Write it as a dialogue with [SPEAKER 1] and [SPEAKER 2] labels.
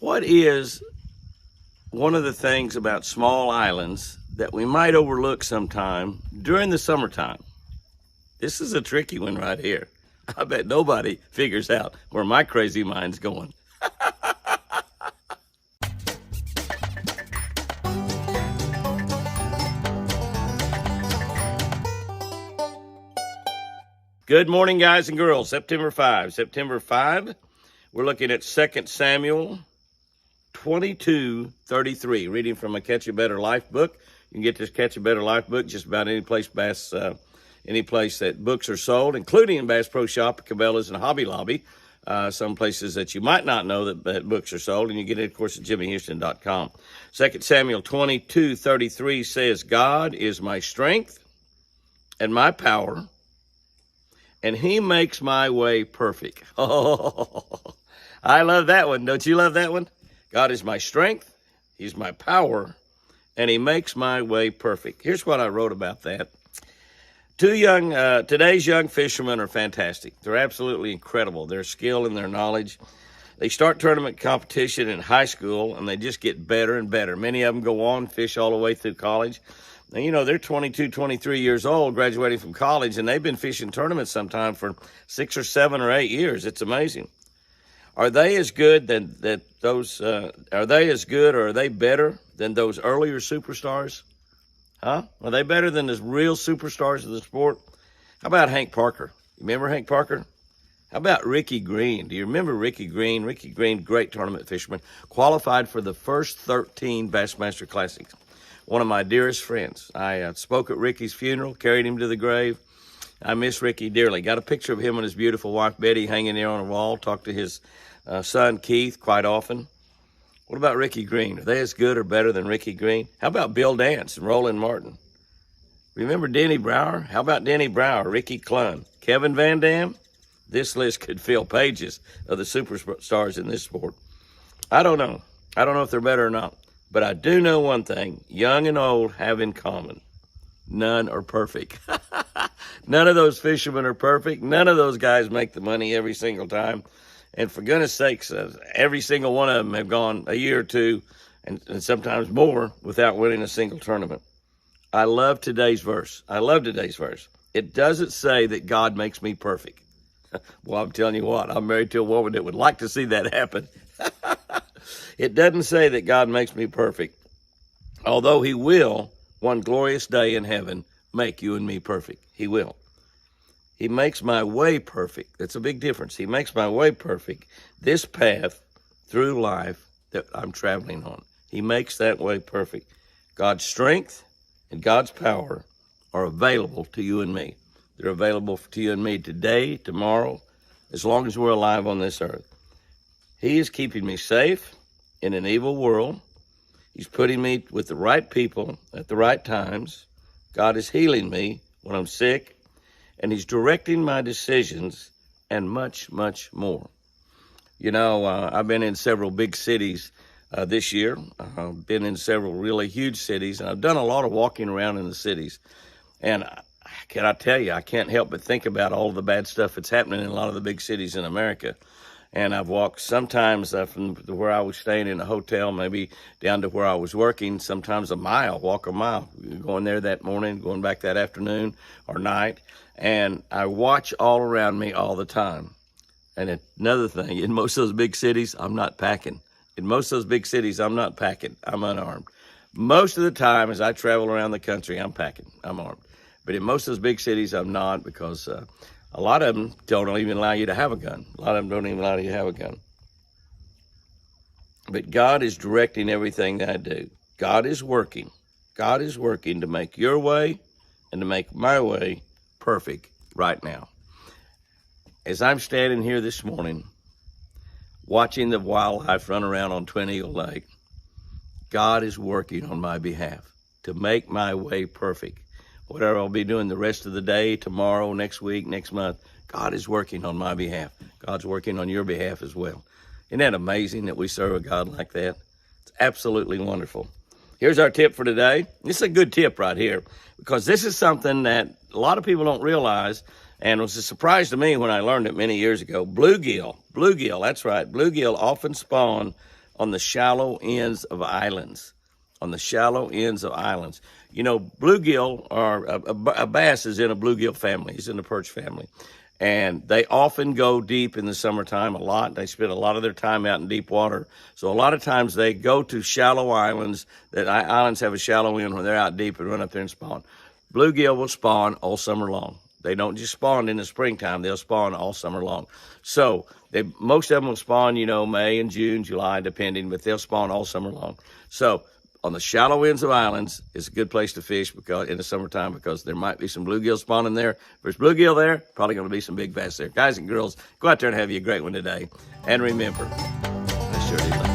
[SPEAKER 1] What is one of the things about small islands that we might overlook sometime during the summertime? This is a tricky one right here. I bet nobody figures out where my crazy mind's going. Good morning, guys and girls. September 5, we're looking at 2 Samuel 22:33, reading from a Catch a Better Life book. You can get this Catch a Better Life book just about any place that books are sold, including in Bass Pro Shop, Cabela's, and Hobby Lobby. Some places that you might not know that books are sold, and you get it, of course, at jimmyhouston.com. 2 Samuel 22:33 says, God is my strength and my power, and he makes my way perfect. Oh, I love that one. Don't you love that one? God is my strength, he's my power, and he makes my way perfect. Here's what I wrote about that. Today's young fishermen are fantastic. They're absolutely incredible. Their skill and their knowledge. They start tournament competition in high school, and they just get better and better. Many of them go on, fish all the way through college. Now, you know, they're 22, 23 years old, graduating from college, and they've been fishing tournaments sometime for 6 or 7 or 8 years. It's amazing. Are they as good are they as good or are they better than those earlier superstars? Huh? Are they better than the real superstars of the sport? How about Hank Parker? You remember Hank Parker? How about Ricky Green? Do you remember Ricky Green? Ricky Green, great tournament fisherman, qualified for the first 13 Bassmaster Classics. One of my dearest friends. I spoke at Ricky's funeral, carried him to the grave. I miss Ricky dearly. Got a picture of him and his beautiful wife, Betty, hanging there on a wall. Talked to his son, Keith, quite often. What about Ricky Green? Are they as good or better than Ricky Green? How about Bill Dance and Roland Martin? Remember Denny Brower? How about Denny Brower, Ricky Clunn, Kevin Van Dam? This list could fill pages of the superstars in this sport. I don't know. I don't know if they're better or not. But I do know one thing, young and old have in common. None are perfect. None of those fishermen are perfect. None of those guys make the money every single time. And for goodness sakes, every single one of them have gone a year or two and sometimes more without winning a single tournament. I love today's verse. It doesn't say that God makes me perfect. Well, I'm telling you what, I'm married to a woman that would like to see that happen. It doesn't say that God makes me perfect, although he will, one glorious day in heaven, make you and me perfect. He will. He makes my way perfect. That's a big difference. He makes my way perfect, this path through life that I'm traveling on. He makes that way perfect. God's strength and God's power are available to you and me. They're available to you and me today, tomorrow, as long as we're alive on this earth. He is keeping me safe in an evil world. He's putting me with the right people at the right times. God is healing me when I'm sick, and he's directing my decisions and much, much more. You know, I've been in several big cities this year. I've been in several really huge cities, and I've done a lot of walking around in the cities. And can I tell you, I can't help but think about all the bad stuff that's happening in a lot of the big cities in America. And I've walked sometimes from where I was staying in a hotel, maybe down to where I was working, sometimes walk a mile, going there that morning, going back that afternoon or night. And I watch all around me all the time. And another thing, in most of those big cities, I'm not packing. I'm unarmed. Most of the time as I travel around the country, I'm packing, I'm armed. But in most of those big cities, I'm not, because a lot of them don't even allow you to have a gun. But God is directing everything that I do. God is working to make your way and to make my way perfect right now. As I'm standing here this morning, watching the wildlife run around on Twin Eagle Lake, God is working on my behalf to make my way perfect. Whatever I'll be doing the rest of the day, tomorrow, next week, next month, God is working on my behalf. God's working on your behalf as well. Isn't that amazing that we serve a God like that? It's absolutely wonderful. Here's our tip for today. This is a good tip right here, because this is something that a lot of people don't realize, and it was a surprise to me when I learned it many years ago. Bluegill, that's right. Bluegill often spawn on the shallow ends of islands. On the shallow ends of islands. You know, bluegill or a bass is in a bluegill family. He's in the perch family. And they often go deep in the summertime a lot. They spend a lot of their time out in deep water. So a lot of times they go to shallow islands, that islands have a shallow end when they're out deep and run up there and spawn. Bluegill will spawn all summer long. They don't just spawn in the springtime. They'll spawn all summer long. So most of them will spawn, you know, May and June, July, depending, but they'll spawn all summer long. So on the shallow ends of islands, it's a good place to fish because in the summertime, because there might be some bluegill spawning there. If there's bluegill there, probably going to be some big bass there. Guys and girls, go out there and have you a great one today. And remember, I sure do love you.